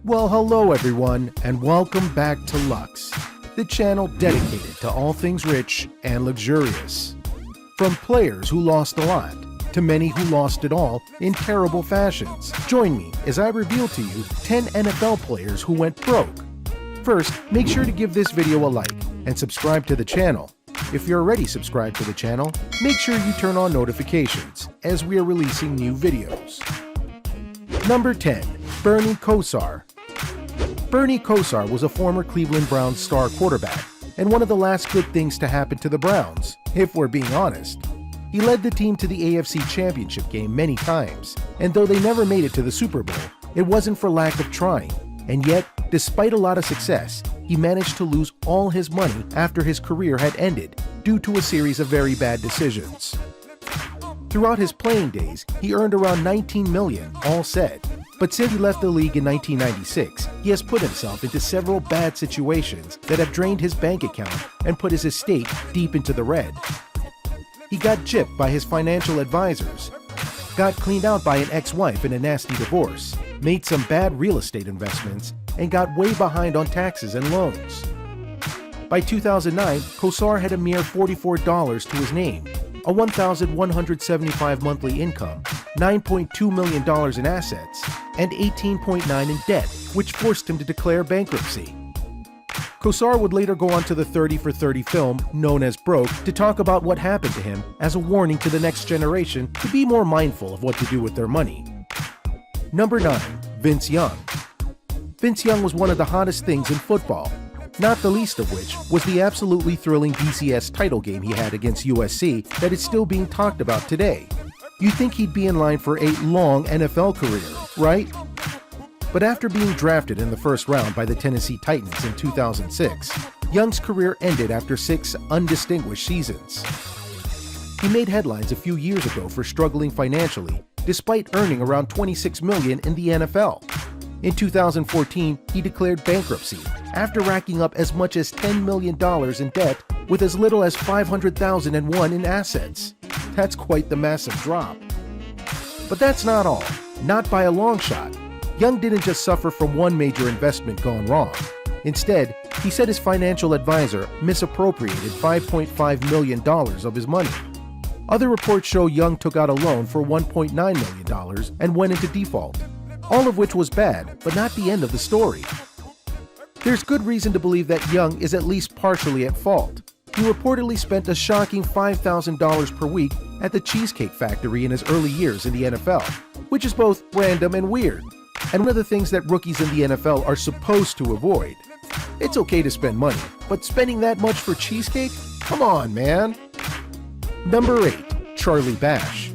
Well, hello everyone, and welcome back to Lux, the channel dedicated to all things rich and luxurious. From players who lost a lot, to many who lost it all in terrible fashions. Join me as I reveal to you 10 NFL players who went broke. First, make sure to give this video a like and subscribe to the channel. If you're already subscribed to the channel, make sure you turn on notifications as we are releasing new videos. Number 10. Bernie Kosar. Bernie Kosar was a former Cleveland Browns star quarterback, and one of the last good things to happen to the Browns, if we're being honest. He led the team to the AFC Championship game many times, and though they never made it to the Super Bowl, it wasn't for lack of trying. And yet, despite a lot of success, he managed to lose all his money after his career had ended due to a series of very bad decisions. Throughout his playing days, he earned around $19 million, all said. But since he left the league in 1996, he has put himself into several bad situations that have drained his bank account and put his estate deep into the red. He got gypped by his financial advisors, got cleaned out by an ex-wife in a nasty divorce, made some bad real estate investments, and got way behind on taxes and loans. By 2009, Kosar had a mere $44 to his name, a $1,175 monthly income, $9.2 million in assets, and $18.9 million in debt, which forced him to declare bankruptcy. Kosar would later go on to the 30 for 30 film, known as Broke, to talk about what happened to him as a warning to the next generation to be more mindful of what to do with their money. Number 9. Vince Young. Vince Young was one of the hottest things in football, not the least of which was the absolutely thrilling BCS title game he had against USC that is still being talked about today. You'd think he'd be in line for a long NFL career, right? But after being drafted in the first round by the Tennessee Titans in 2006, Young's career ended after 6 undistinguished seasons. He made headlines a few years ago for struggling financially, despite earning around $26 million in the NFL. In 2014, he declared bankruptcy after racking up as much as $10 million in debt with as little as $500,001 in assets. That's quite the massive drop. But that's not all. Not by a long shot. Young didn't just suffer from one major investment gone wrong. Instead, he said his financial advisor misappropriated $5.5 million of his money. Other reports show Young took out a loan for $1.9 million and went into default. All of which was bad, but not the end of the story. There's good reason to believe that Young is at least partially at fault. He reportedly spent a shocking $5,000 per week at the Cheesecake Factory in his early years in the NFL, which is both random and weird, and one of the things that rookies in the NFL are supposed to avoid. It's okay to spend money, but spending that much for cheesecake? Come on, man! Number 8. Charlie Bash.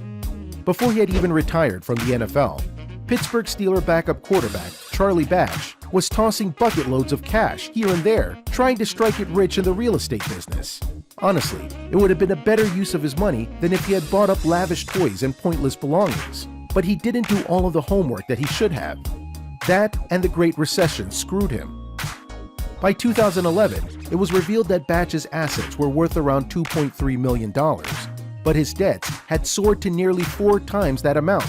Before he had even retired from the NFL, Pittsburgh Steelers backup quarterback Charlie Bash was tossing bucket loads of cash here and there, trying to strike it rich in the real estate business. Honestly, it would have been a better use of his money than if he had bought up lavish toys and pointless belongings. But he didn't do all of the homework that he should have. That and the Great Recession screwed him. By 2011, it was revealed that Bash's assets were worth around $2.3 million, but his debts had soared to nearly 4 times that amount.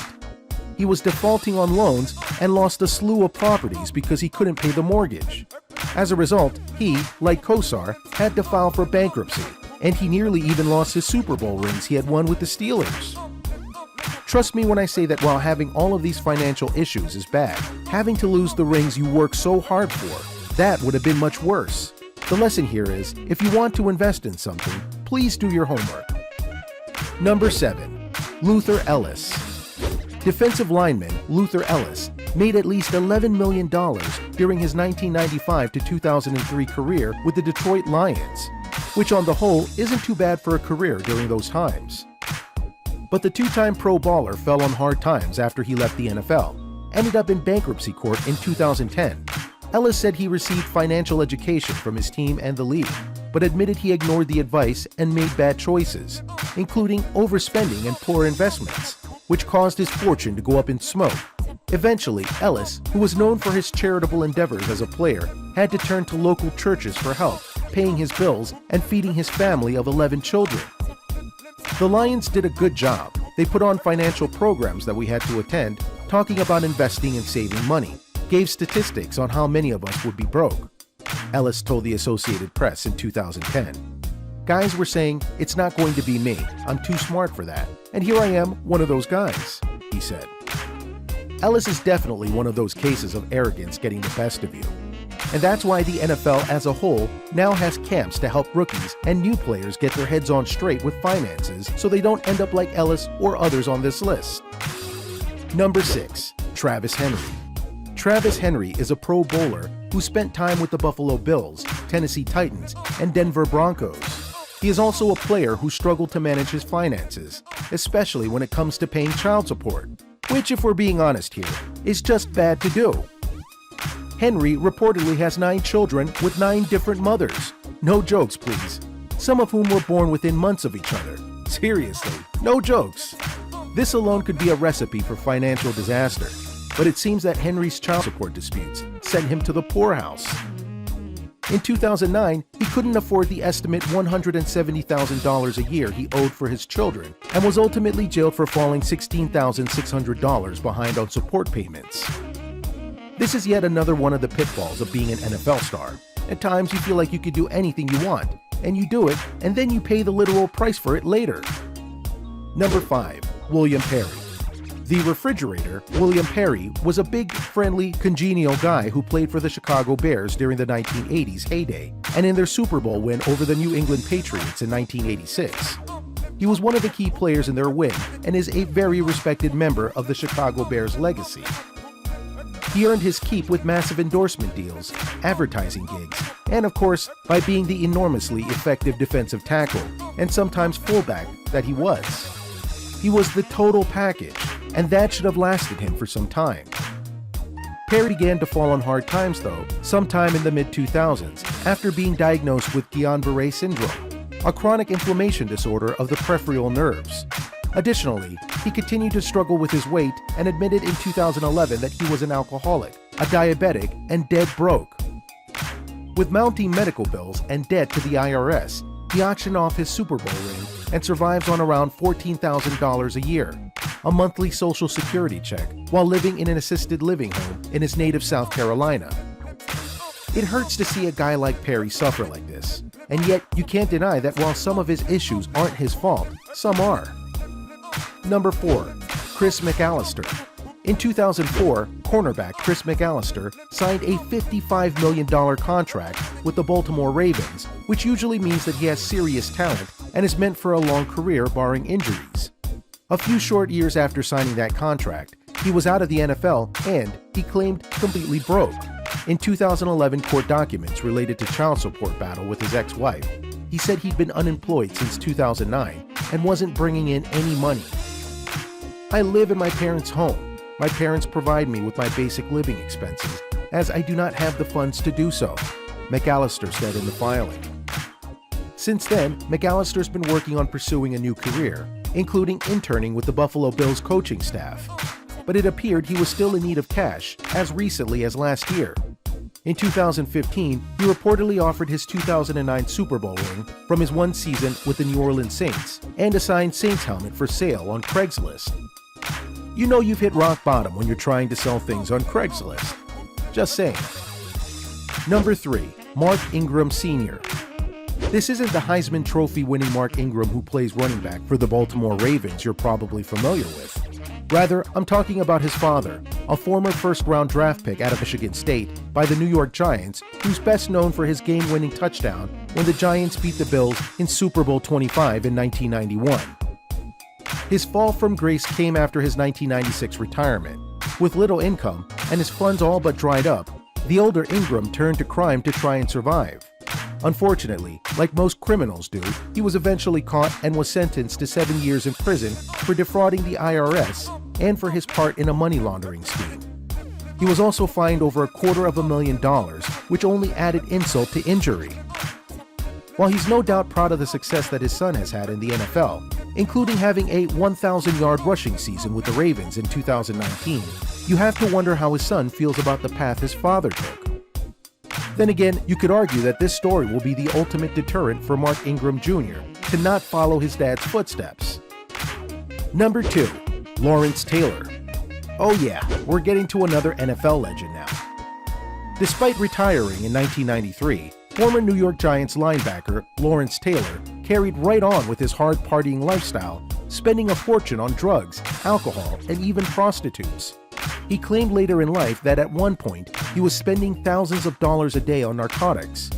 He was defaulting on loans and lost a slew of properties because he couldn't pay the mortgage. As a result, he, like Kosar, had to file for bankruptcy, and he nearly even lost his Super Bowl rings he had won with the Steelers. Trust me when I say that while having all of these financial issues is bad, having to lose the rings you work so hard for, that would have been much worse. The lesson here is, if you want to invest in something, please do your homework. Number 7. Luther Ellis. Defensive lineman Luther Ellis made at least $11 million during his 1995 to 2003 career with the Detroit Lions, which on the whole isn't too bad for a career during those times. But the 2-time Pro Bowler fell on hard times after he left the NFL, ended up in bankruptcy court in 2010. Ellis said he received financial education from his team and the league, but admitted he ignored the advice and made bad choices, including overspending and poor investments, which caused his fortune to go up in smoke. Eventually, Ellis, who was known for his charitable endeavors as a player, had to turn to local churches for help, paying his bills and feeding his family of 11 children. The Lions did a good job. They put on financial programs that we had to attend, talking about investing and saving money. gave statistics on how many of us would be broke. Ellis told the Associated Press in 2010. Guys were saying, "It's not going to be me. I'm too smart for that. And here I am, one of those guys," he said. Ellis is definitely one of those cases of arrogance getting the best of you. And that's why the NFL as a whole now has camps to help rookies and new players get their heads on straight with finances so they don't end up like Ellis or others on this list. Number 6. Travis Henry. Travis Henry is a Pro Bowler who spent time with the Buffalo Bills, Tennessee Titans, and Denver Broncos. He is also a player who struggled to manage his finances, especially when it comes to paying child support, which, if we're being honest here, is just bad to do. Henry reportedly has 9 children with 9 different mothers. No jokes, please. Some of whom were born within months of each other. Seriously, no jokes. This alone could be a recipe for financial disaster, but it seems that Henry's child support disputes sent him to the poorhouse. In 2009, he couldn't afford the estimate $170,000 a year he owed for his children and was ultimately jailed for falling $16,600 behind on support payments. This is yet another one of the pitfalls of being an NFL star. At times you feel like you could do anything you want, and you do it, and then you pay the literal price for it later. Number 5. William Perry. The Refrigerator, William Perry, was a big, friendly, congenial guy who played for the Chicago Bears during the 1980s heyday and in their Super Bowl win over the New England Patriots in 1986. He was one of the key players in their win and is a very respected member of the Chicago Bears legacy. He earned his keep with massive endorsement deals, advertising gigs, and of course, by being the enormously effective defensive tackle, and sometimes fullback, that he was. He was the total package, and that should have lasted him for some time. Perry began to fall on hard times, though, sometime in the mid-2000s, after being diagnosed with Guillain-Barré syndrome, a chronic inflammation disorder of the peripheral nerves. Additionally, he continued to struggle with his weight and admitted in 2011 that he was an alcoholic, a diabetic, and dead broke. With mounting medical bills and debt to the IRS, he auctioned off his Super Bowl ring and survives on around $14,000 a year, a monthly Social Security check, while living in an assisted living home in his native South Carolina. It hurts to see a guy like Perry suffer like this, and yet you can't deny that while some of his issues aren't his fault, some are. Number 4. Chris McAllister. In 2004, cornerback Chris McAllister signed a $55 million contract with the Baltimore Ravens, which usually means that he has serious talent and is meant for a long career barring injuries. A few short years after signing that contract, he was out of the NFL and, he claimed, completely broke. In 2011 court documents related to child support battle with his ex-wife, he said he'd been unemployed since 2009 and wasn't bringing in any money. "I live in my parents' home. My parents provide me with my basic living expenses, as I do not have the funds to do so," McAllister said in the filing. Since then, McAllister's been working on pursuing a new career, including interning with the Buffalo Bills coaching staff. But it appeared he was still in need of cash as recently as last year. In 2015, he reportedly offered his 2009 Super Bowl ring from his one season with the New Orleans Saints and a signed Saints helmet for sale on Craigslist. You know you've hit rock bottom when you're trying to sell things on Craigslist. Just saying. Number 3. Mark Ingram Sr. This isn't the Heisman Trophy winning Mark Ingram who plays running back for the Baltimore Ravens you're probably familiar with. Rather, I'm talking about his father, a former first-round draft pick out of Michigan State by the New York Giants, who's best known for his game-winning touchdown when the Giants beat the Bills in Super Bowl 25 in 1991. His fall from grace came after his 1996 retirement. With little income and his funds all but dried up, the older Ingram turned to crime to try and survive. Unfortunately, like most criminals do, he was eventually caught and was sentenced to 7 years in prison for defrauding the IRS and for his part in a money laundering scheme. He was also fined over $250,000, which only added insult to injury. While he's no doubt proud of the success that his son has had in the NFL, including having a 1,000-yard rushing season with the Ravens in 2019, you have to wonder how his son feels about the path his father took. Then again, you could argue that this story will be the ultimate deterrent for Mark Ingram Jr. to not follow his dad's footsteps. Number 2. Lawrence Taylor. Oh yeah, we're getting to another NFL legend now. Despite retiring in 1993, former New York Giants linebacker Lawrence Taylor carried right on with his hard partying lifestyle, spending a fortune on drugs, alcohol, and even prostitutes. He claimed later in life that at one point he was spending thousands of dollars a day on narcotics,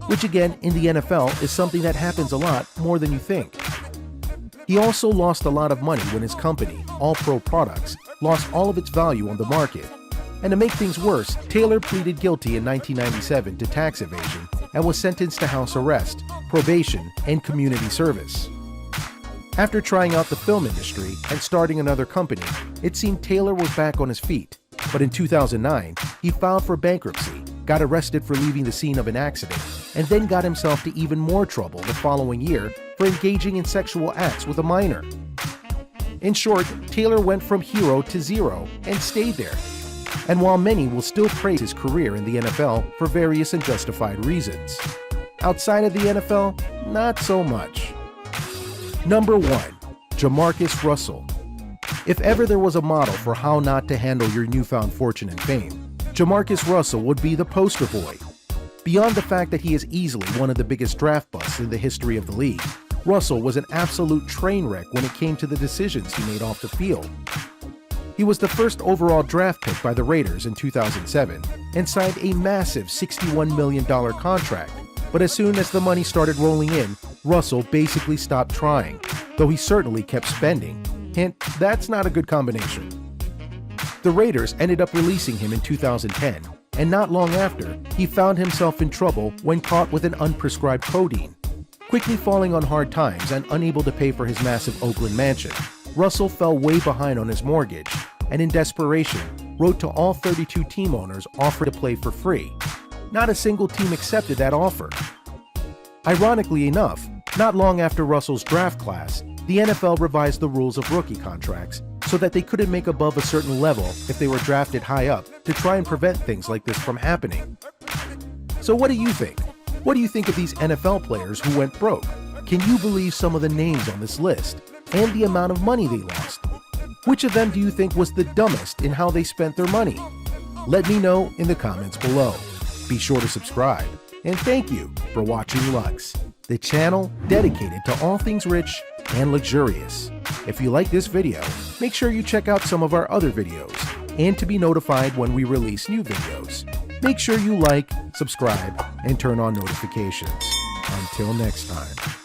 which again in the NFL is something that happens a lot more than you think. He also lost a lot of money when his company, All Pro Products, lost all of its value on the market. And to make things worse, Taylor pleaded guilty in 1997 to tax evasion and was sentenced to house arrest, probation, and community service. After trying out the film industry and starting another company, it seemed Taylor was back on his feet. But in 2009, he filed for bankruptcy, got arrested for leaving the scene of an accident, and then got himself to even more trouble the following year for engaging in sexual acts with a minor. In short, Taylor went from hero to zero and stayed there. And while many will still praise his career in the NFL for various and justified reasons, outside of the NFL, not so much. Number 1. JaMarcus Russell. If ever there was a model for how not to handle your newfound fortune and fame, JaMarcus Russell would be the poster boy. Beyond the fact that he is easily one of the biggest draft busts in the history of the league, Russell was an absolute train wreck when it came to the decisions he made off the field. He was the first overall draft pick by the Raiders in 2007 and signed a massive $61 million contract, but as soon as the money started rolling in, Russell basically stopped trying, though he certainly kept spending. Hint, that's not a good combination. The Raiders ended up releasing him in 2010, and not long after, he found himself in trouble when caught with an unprescribed codeine. Quickly falling on hard times and unable to pay for his massive Oakland mansion, Russell fell way behind on his mortgage, and in desperation, wrote to all 32 team owners offering to play for free. Not a single team accepted that offer. Ironically enough, not long after Russell's draft class, the NFL revised the rules of rookie contracts so that they couldn't make above a certain level if they were drafted high up to try and prevent things like this from happening. So what do you think? What do you think of these NFL players who went broke? Can you believe some of the names on this list and the amount of money they lost? Which of them do you think was the dumbest in how they spent their money? Let me know in the comments below. Be sure to subscribe, and thank you for watching Lux, the channel dedicated to all things rich and luxurious. If you like this video, make sure you check out some of our other videos, and to be notified when we release new videos, make sure you like, subscribe, and turn on notifications. Until next time.